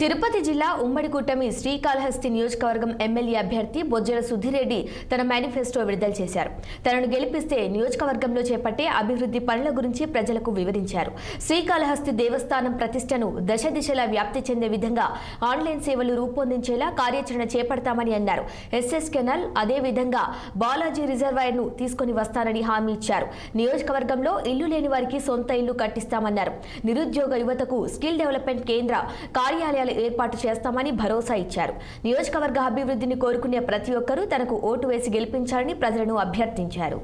తిరుపతి జిల్లా ఉమ్మడి కూటమి శ్రీకాళహస్తి నియోజకవర్గం ఎమ్మెల్యే అభ్యర్థి బొజ్జల సుధీరెడ్డి తన మేనిఫెస్టో విడుదల చేశారు. తనను గెలిపిస్తే నియోజకవర్గంలో చేపట్టే అభివృద్ధి పనుల గురించి ప్రజలకు వివరించారు. శ్రీకాళహస్తి దేవస్థానం ప్రతిష్టను దశ దిశలా వ్యాప్తి చెందే విధంగా ఆన్లైన్ సేవలు రూపొందించేలా కార్యాచరణ చేపడతామని అన్నారు. ఎస్ఎస్ కెనాల్ అదే విధంగా బాలాజీ రిజర్వాయర్ను తీసుకుని వస్తానని హామీ ఇచ్చారు. నియోజకవర్గంలో ఇల్లు లేని వారికి సొంత ఇల్లు కట్టిస్తామన్నారు. నిరుద్యోగ యువతకు స్కిల్ డెవలప్మెంట్ కేంద్ర కార్యాలయాలు ఏర్పాటు చేస్తామని భరోసా ఇచ్చారు. నియోజకవర్గ అభివృద్ధిని కోరుకునే ప్రతి ఒక్కరూ తనకు ఓటు వేసి గెలిపించాలని ప్రజలను అభ్యర్థించారు.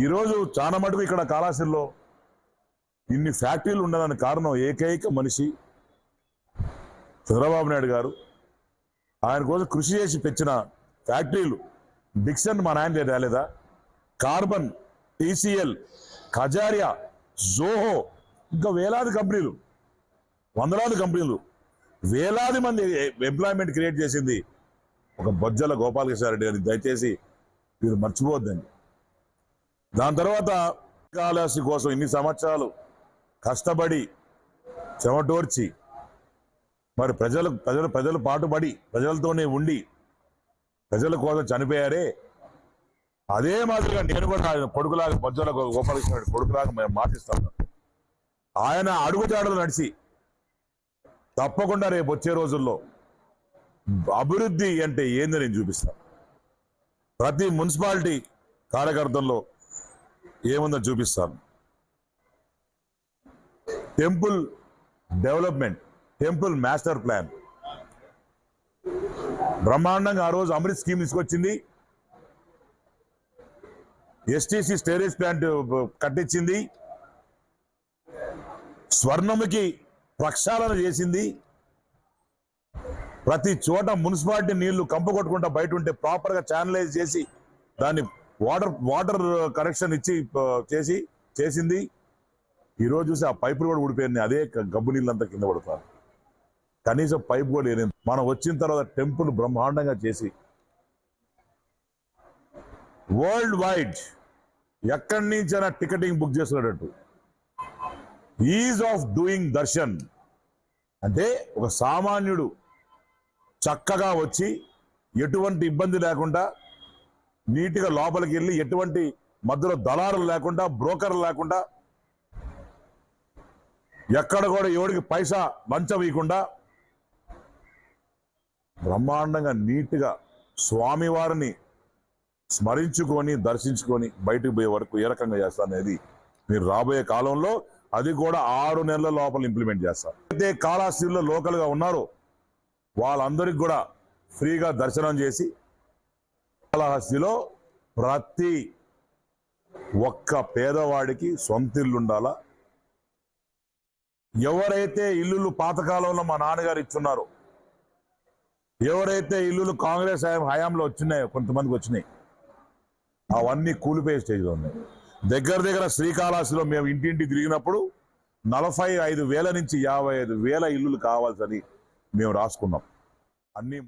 ఈరోజు చాలా మటుకు ఇక్కడ కాళహస్తిలో ఇన్ని ఫ్యాక్టరీలు ఉండడానికి కారణం ఏకైక మనిషి చంద్రబాబు నాయుడు గారు. ఆయన కోసం కృషి చేసి పెంచిన ఫ్యాక్టరీలు డిక్సన్ మా నాయన రాలేదా, కార్బన్, టీసీఎల్, ఖజారియా, జోహో, ఇంకా వేలాది కంపెనీలు, వందలాది కంపెనీలు, వేలాది మంది ఎంప్లాయ్మెంట్ క్రియేట్ చేసింది ఒక బొజ్జల గోపాలకృష్ణారెడ్డి గారిని దయచేసి మీరు మర్చిపోవద్దండి. దాని తర్వాత కాళహస్తి కోసం ఇన్ని సంవత్సరాలు కష్టపడి చెమటోర్చి మరి ప్రజలు పాటుపడి ప్రజలతోనే ఉండి ప్రజల కోసం చనిపోయారే, అదే మాదిరిగా నేను కూడా కొడుకులాగా బొజ్జల గోపాలకృష్ణ కొడుకులాగా మేము మాటిస్తాను. ఆయన అడుగుజాడలు నడిచి తప్పకుండా రేపు వచ్చే రోజుల్లో అభివృద్ధి అంటే ఏందని నేను చూపిస్తాను. ప్రతి మున్సిపాలిటీ కార్యకర్తల్లో ఏముందో చూపిస్తాను. Temple development, temple master plan బ్రహ్మాండంగా ఆ రోజు అమృత్ స్కీమ్ తీసుకొచ్చింది. ఎస్టీసీ స్టోరేజ్ ప్లాంట్ కట్టించింది. స్వర్ణముకి ప్రక్షాళన చేసింది. ప్రతి చోట మున్సిపాలిటీ నీళ్లు కంపు కొట్టుకుంటా బయట ఉంటే ప్రాపర్గా ఛానలైజ్ చేసి దాన్ని వాటర్ కనెక్షన్ ఇచ్చి చేసింది. ఈరోజు చూసి ఆ పైపులు కూడా ఊడిపోయింది. అదే గబ్బు నీళ్ళంతా కింద పడుతారు. కనీసం పైపు కూడా లేదు. మనం వచ్చిన తర్వాత టెంపుల్ బ్రహ్మాండంగా చేసి వరల్డ్ వైడ్ ఎక్కడి నుంచైనా టికెటింగ్ బుక్ చేసుకునేటట్టు ఈజ్ ఆఫ్ డూయింగ్ దర్శన్ అంటే ఒక సామాన్యుడు చక్కగా వచ్చి ఎటువంటి ఇబ్బంది లేకుండా నీట్గా లోపలికి వెళ్ళి ఎటువంటి మధ్యలో దళారులు లేకుండా బ్రోకర్లు లేకుండా ఎక్కడ కూడా ఎవడికి పైసా లంచం ఇవ్వకుండా బ్రహ్మాండంగా నీట్గా స్వామివారిని స్మరించుకొని దర్శించుకొని బయటకు పోయే వరకు ఏ రకంగా చేస్తారనేది మీరు రాబోయే కాలంలో అది కూడా 6 నెలల లోపల ఇంప్లిమెంట్ చేస్తారు. అయితే కాళహస్తిలో లోకల్గా ఉన్నారో వాళ్ళందరికీ కూడా ఫ్రీగా దర్శనం చేసి కాళహస్తిలో ప్రతి ఒక్క పేదవాడికి సొంత ఇల్లు ఉండాలా. ఎవరైతే ఇల్లులు పాతకాలంలో మా నాన్నగారు ఇచ్చున్నారో, ఎవరైతే ఇల్లులు కాంగ్రెస్ హయాంలో వచ్చినాయో కొంతమందికి వచ్చినాయి, అవన్నీ కూలిపోయే స్టేజ్లో ఉన్నాయి. దగ్గర శ్రీకాళహస్తిలో మేము ఇంటింటి తిరిగినప్పుడు 45,000 నుంచి 55,000 ఇల్లులు కావాల్సని మేము రాసుకున్నాం. అన్ని